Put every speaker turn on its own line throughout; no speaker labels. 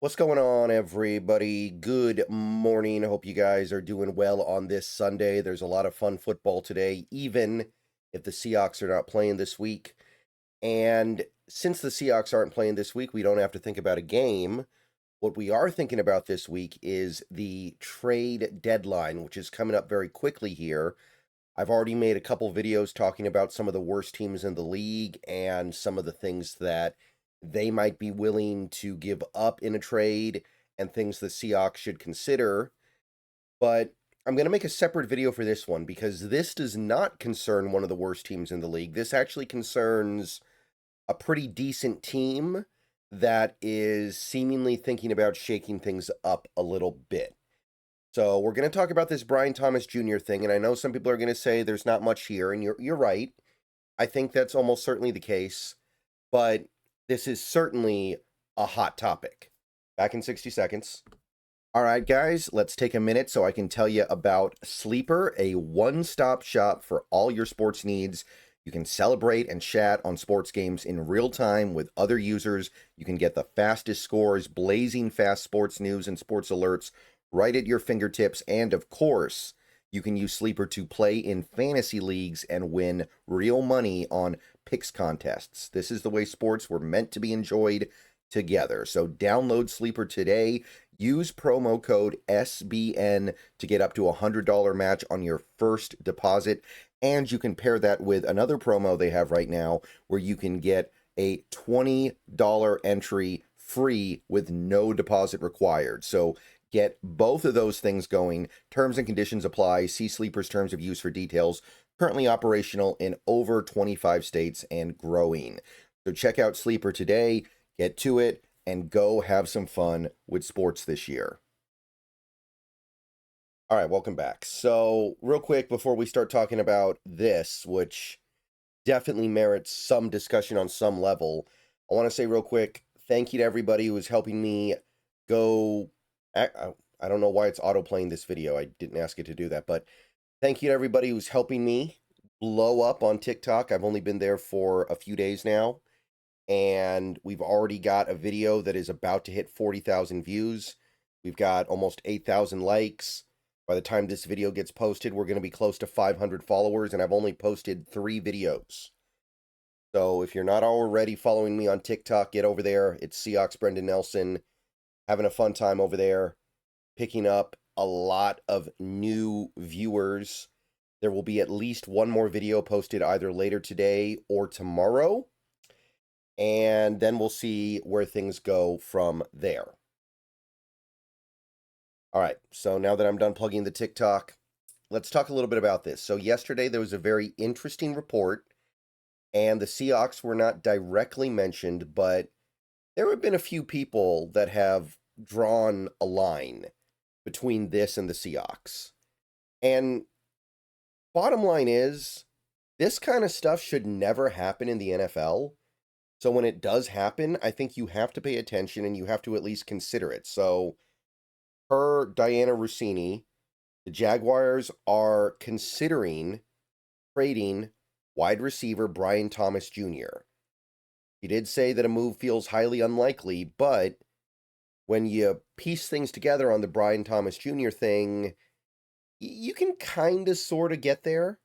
What's going on, everybody? Good morning. I hope you guys are doing well on this Sunday. There's a lot of fun football today, even if the Seahawks are not playing this week. And since the Seahawks aren't playing this week, we don't have to think about a game. What we are thinking about this week is the trade deadline, which is coming up very quickly here. I've already made a couple videos talking about some of the worst teams in the league and some of the things that they might be willing to give up in a trade and things the Seahawks should consider. But I'm going to make a separate video for this one because this does not concern one of the worst teams in the league. This actually concerns a pretty decent team that is seemingly thinking about shaking things up a little bit. So we're going to talk about this Brian Thomas Jr. thing, and I know some people are going to say there's not much here, and you're right. I think that's almost certainly the case, but this is certainly a hot topic. Back in 60 seconds. All right, guys, let's take a minute so I can tell you about Sleeper, a one-stop shop for all your sports needs. You can celebrate and chat on sports games in real time with other users. You can get the fastest scores, blazing fast sports news and sports alerts right at your fingertips. And of course, you can use Sleeper to play in fantasy leagues and win real money on picks contests. This is the way sports were meant to be enjoyed together. So download Sleeper today. Use promo code SBN to get up to a $100 match on your first deposit. And you can pair that with another promo they have right now where you can get a $20 entry free with no deposit required. So get both of those things going. Terms and conditions apply. See Sleeper's terms of use for details. Currently operational in over 25 states and growing. So check out Sleeper today. Get to it and go have some fun with sports this year. All right, welcome back. So real quick before we start talking about this, which definitely merits some discussion on some level, I want to say real quick, thank you to everybody who is helping me go. I don't know why it's auto-playing this video. I didn't ask it to do that, but thank you to everybody who's helping me blow up on TikTok. I've only been there for a few days now, and we've already got a video that is about to hit 40,000 views. We've got almost 8,000 likes. By the time this video gets posted, we're going to be close to 500 followers, and I've only posted 3 videos. So if you're not already following me on TikTok, get over there. It's Seahawks Brendan Nelson. Having a fun time over there, picking up a lot of new viewers. There will be at least one more video posted either later today or tomorrow. And then we'll see where things go from there. All right, so now that I'm done plugging the TikTok, let's talk a little bit about this. So yesterday there was a very interesting report, and the Seahawks were not directly mentioned, but there have been a few people that have drawn a line between this and the Seahawks. And bottom line is, this kind of stuff should never happen in the NFL. So when it does happen, I think you have to pay attention and you have to at least consider it. So per Diana Rossini, the Jaguars are considering trading wide receiver Brian Thomas Jr. He did say that a move feels highly unlikely, but when you piece things together on the Brian Thomas Jr. thing, you can kind of sort of get there.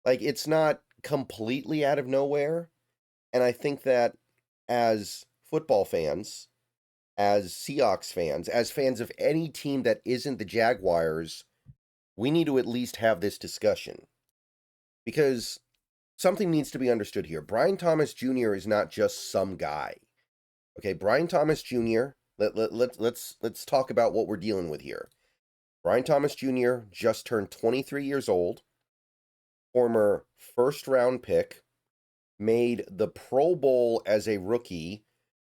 Like, it's not completely out of nowhere. And I think that as football fans, as Seahawks fans, as fans of any team that isn't the Jaguars, we need to at least have this discussion. Because something needs to be understood here. Brian Thomas Jr. is not just some guy. Okay, Brian Thomas Jr., let's talk about what we're dealing with here. Brian Thomas Jr. just turned 23 years old, former first-round pick, made the Pro Bowl as a rookie,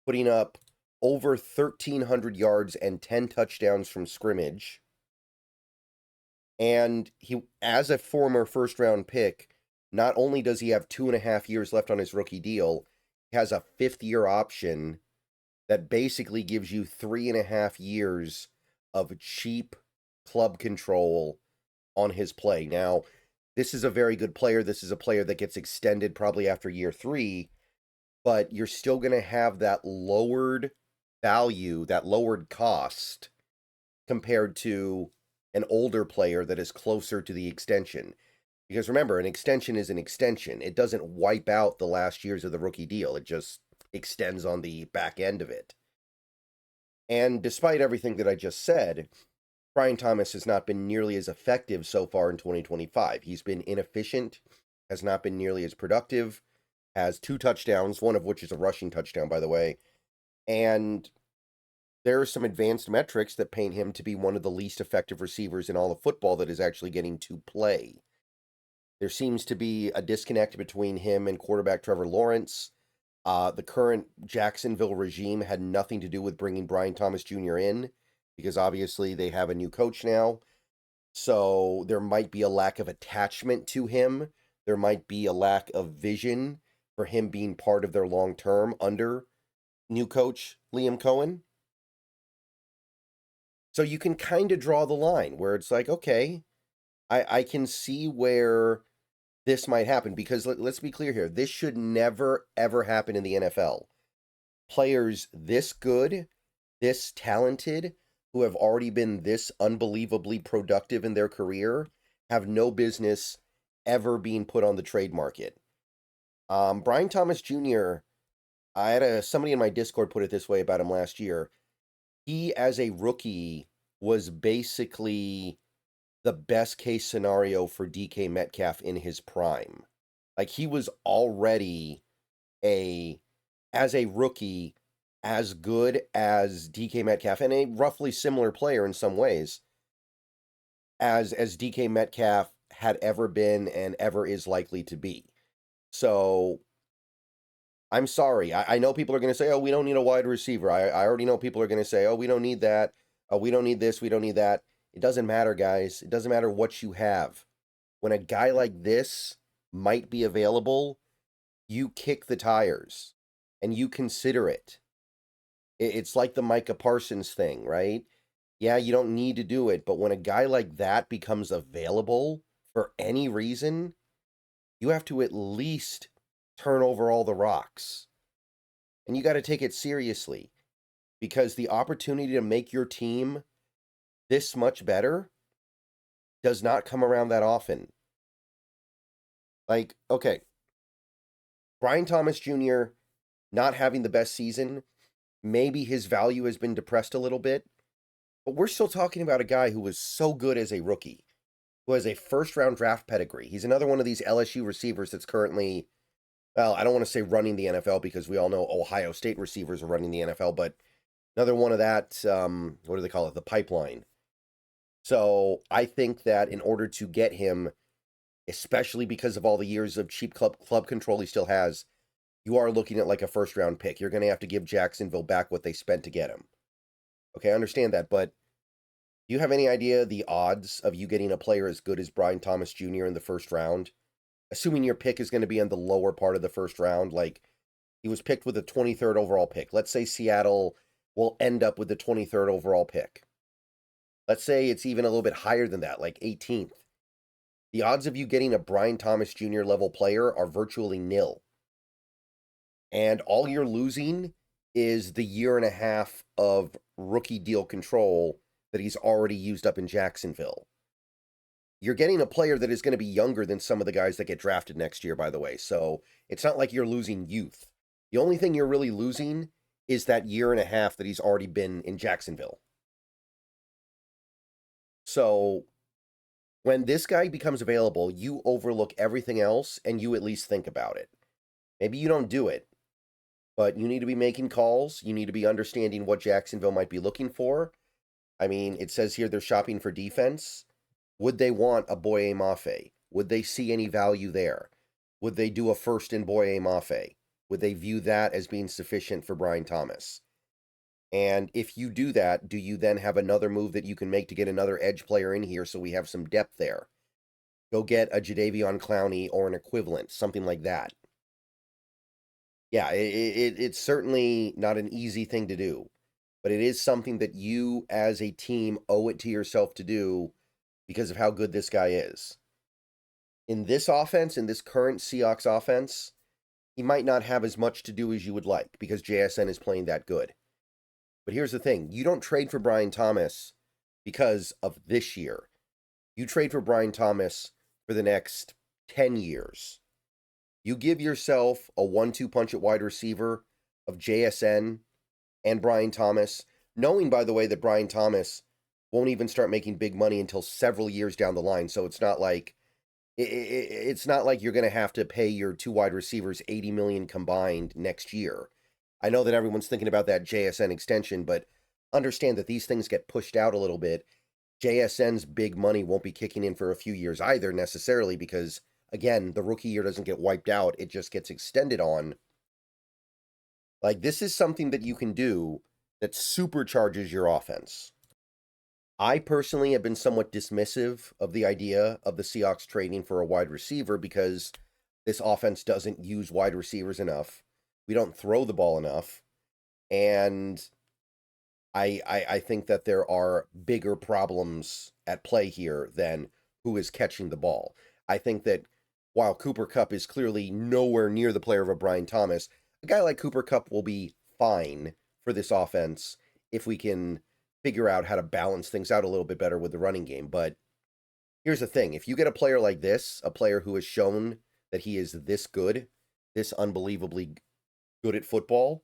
putting up over 1,300 yards and 10 touchdowns from scrimmage. And he, as a former first-round pick, not only does he have 2.5 years left on his rookie deal, he has a 5th-year option that basically gives you 3.5 years of cheap club control on his play. Now, this is a very good player. This is a player that gets extended probably after year 3, but you're still going to have that lowered value, that lowered cost, compared to an older player that is closer to the extension. Because remember, an extension is an extension. It doesn't wipe out the last years of the rookie deal. It just extends on the back end of it. And despite everything that I just said, Brian Thomas has not been nearly as effective so far in 2025. He's been inefficient, has not been nearly as productive, has 2 touchdowns, one of which is a rushing touchdown, by the way. And there are some advanced metrics that paint him to be one of the least effective receivers in all of football that is actually getting to play. There seems to be a disconnect between him and quarterback Trevor Lawrence. The current Jacksonville regime had nothing to do with bringing Brian Thomas Jr. in, because obviously they have a new coach now. So there might be a lack of attachment to him. There might be a lack of vision for him being part of their long term under new coach Liam Cohen. So you can kind of draw the line where it's like, okay, I can see where this might happen, because let's be clear here. This should never, ever happen in the NFL. Players this good, this talented, who have already been this unbelievably productive in their career, have no business ever being put on the trade market. Brian Thomas Jr., I had somebody in my Discord put it this way about him last year. He, as a rookie, was basically the best case scenario for DK Metcalf in his prime. Like, he was already as a rookie, as good as DK Metcalf, and a roughly similar player in some ways as DK Metcalf had ever been and ever is likely to be. So I'm sorry. I know people are going to say, oh, we don't need a wide receiver. I already know people are going to say, oh, we don't need that. Oh, we don't need this. We don't need that. It doesn't matter, guys. It doesn't matter what you have. When a guy like this might be available, you kick the tires and you consider it. It's like the Micah Parsons thing, right? Yeah, you don't need to do it, but when a guy like that becomes available for any reason, you have to at least turn over all the rocks. And you got to take it seriously, because the opportunity to make your team this much better does not come around that often. Like, okay, Brian Thomas Jr. not having the best season, maybe his value has been depressed a little bit, but we're still talking about a guy who was so good as a rookie, who has a first-round draft pedigree. He's another one of these LSU receivers that's currently, well, I don't want to say running the NFL, because we all know Ohio State receivers are running the NFL, but another one of that, what do they call it, the pipeline. So I think that in order to get him, especially because of all the years of cheap club control he still has, you are looking at like a first-round pick. You're going to have to give Jacksonville back what they spent to get him. Okay, I understand that, but do you have any idea the odds of you getting a player as good as Brian Thomas Jr. in the first round? Assuming your pick is going to be in the lower part of the first round, like he was picked with the 23rd overall pick. Let's say Seattle will end up with the 23rd overall pick. Let's say it's even a little bit higher than that, like 18th. The odds of you getting a Brian Thomas Jr. level player are virtually nil. And all you're losing is the year and a half of rookie deal control that he's already used up in Jacksonville. You're getting a player that is going to be younger than some of the guys that get drafted next year, by the way. So it's not like you're losing youth. The only thing you're really losing is that year and a half that he's already been in Jacksonville. So when this guy becomes available, you overlook everything else and you at least think about it. Maybe you don't do it, but you need to be making calls. You need to be understanding what Jacksonville might be looking for. I mean, it says here they're shopping for defense. Would they want a Boye Mafe? Would they see any value there? Would they do a first in Boye Mafe? Would they view that as being sufficient for Brian Thomas? And if you do that, do you then have another move that you can make to get another edge player in here so we have some depth there? Go get a Jadeveon Clowney or an equivalent, something like that. Yeah, it's certainly not an easy thing to do, but it is something that you as a team owe it to yourself to do because of how good this guy is. In this offense, in this current Seahawks offense, he might not have as much to do as you would like because JSN is playing that good. But here's the thing. You don't trade for Brian Thomas because of this year. You trade for Brian Thomas for the next 10 years. You give yourself a 1-2 punch at wide receiver of JSN and Brian Thomas, knowing, by the way, that Brian Thomas won't even start making big money until several years down the line. So it's not like it's not like you're going to have to pay your 2 wide receivers $80 million combined next year. I know that everyone's thinking about that JSN extension, but understand that these things get pushed out a little bit. JSN's big money won't be kicking in for a few years either necessarily because, again, the rookie year doesn't get wiped out. It just gets extended on. Like, this is something that you can do that supercharges your offense. I personally have been somewhat dismissive of the idea of the Seahawks trading for a wide receiver because this offense doesn't use wide receivers enough. We don't throw the ball enough. And I think that there are bigger problems at play here than who is catching the ball. I think that while Cooper Kupp is clearly nowhere near the player of a Brian Thomas, a guy like Cooper Kupp will be fine for this offense if we can figure out how to balance things out a little bit better with the running game. But here's the thing. If you get a player like this, a player who has shown that he is this good, this unbelievably good at football,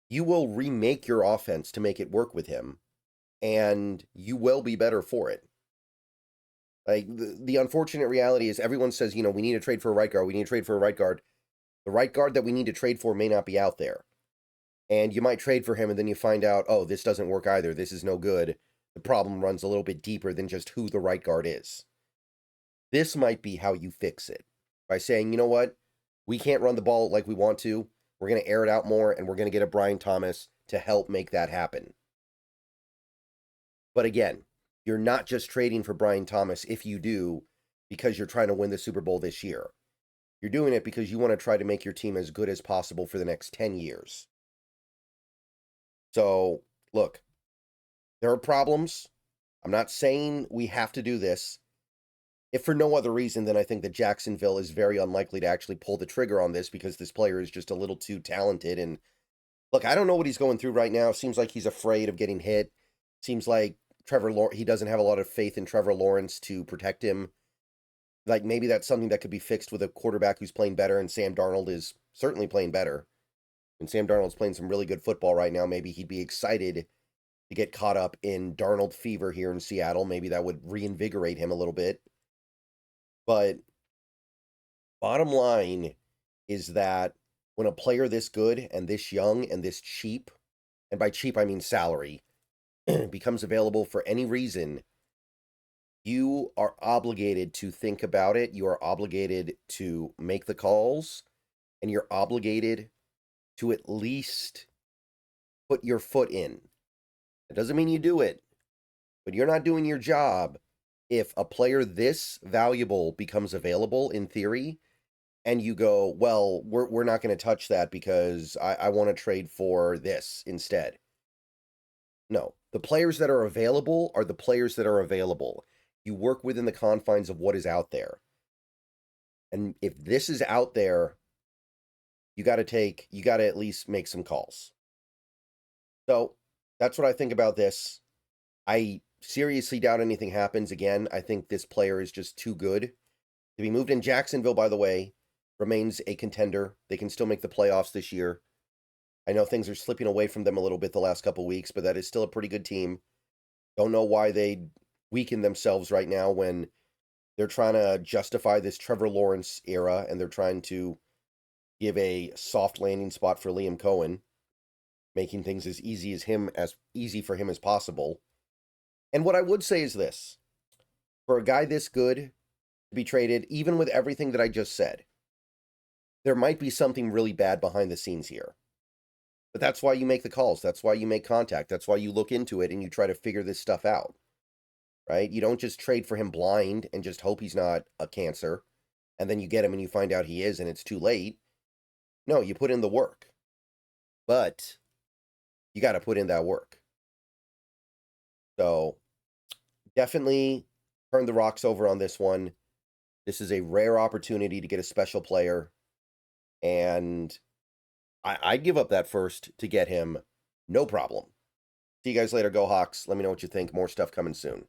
you will remake your offense to make it work with him, and you will be better for it. Like, the unfortunate reality is everyone says, we need to trade for a right guard. We need to trade for a right guard. The right guard that we need to trade for may not be out there. And you might trade for him, and then you find out, oh, this doesn't work either. This is no good. The problem runs a little bit deeper than just who the right guard is. This might be how you fix it. By saying, you know what? We can't run the ball like we want to. We're going to air it out more, and we're going to get a Brian Thomas to help make that happen. But again, you're not just trading for Brian Thomas if you do because you're trying to win the Super Bowl this year. You're doing it because you want to try to make your team as good as possible for the next 10 years. So, look, there are problems. I'm not saying we have to do this. If for no other reason than I think that Jacksonville is very unlikely to actually pull the trigger on this because this player is just a little too talented. And look, I don't know what he's going through right now. Seems like he's afraid of getting hit. Seems like he doesn't have a lot of faith in Trevor Lawrence to protect him. Like, maybe that's something that could be fixed with a quarterback who's playing better, and Sam Darnold is certainly playing better. And Sam Darnold's playing some really good football right now. Maybe he'd be excited to get caught up in Darnold fever here in Seattle. Maybe that would reinvigorate him a little bit. But bottom line is that when a player this good and this young and this cheap, and by cheap I mean salary, becomes available for any reason, you are obligated to think about it. You are obligated to make the calls, and you're obligated to at least put your foot in. It doesn't mean you do it, but you're not doing your job if a player this valuable becomes available in theory, and you go, well, we're not going to touch that because I want to trade for this instead. No, the players that are available are the players that are available. You work within the confines of what is out there. And if this is out there, you got to at least make some calls. So that's what I think about this. I seriously doubt anything happens. Again, I think this player is just too good to be moved. In Jacksonville, by the way, remains a contender. They can still make the playoffs this year. I know things are slipping away from them a little bit the last couple weeks, but that is still a pretty good team. Don't know why they weaken themselves right now when they're trying to justify this Trevor Lawrence era and they're trying to give a soft landing spot for Liam Cohen, making things as easy for him as possible. And what I would say is this. For a guy this good to be traded, even with everything that I just said, there might be something really bad behind the scenes here. But that's why you make the calls. That's why you make contact. That's why you look into it and you try to figure this stuff out. Right? You don't just trade for him blind and just hope he's not a cancer. And then you get him and you find out he is and it's too late. No, you put in the work. But you got to put in that work. So definitely turn the rocks over on this one. This is a rare opportunity to get a special player. And I'd give up that first to get him No problem. See you guys later. Go Hawks. Let me know what you think. More stuff coming soon.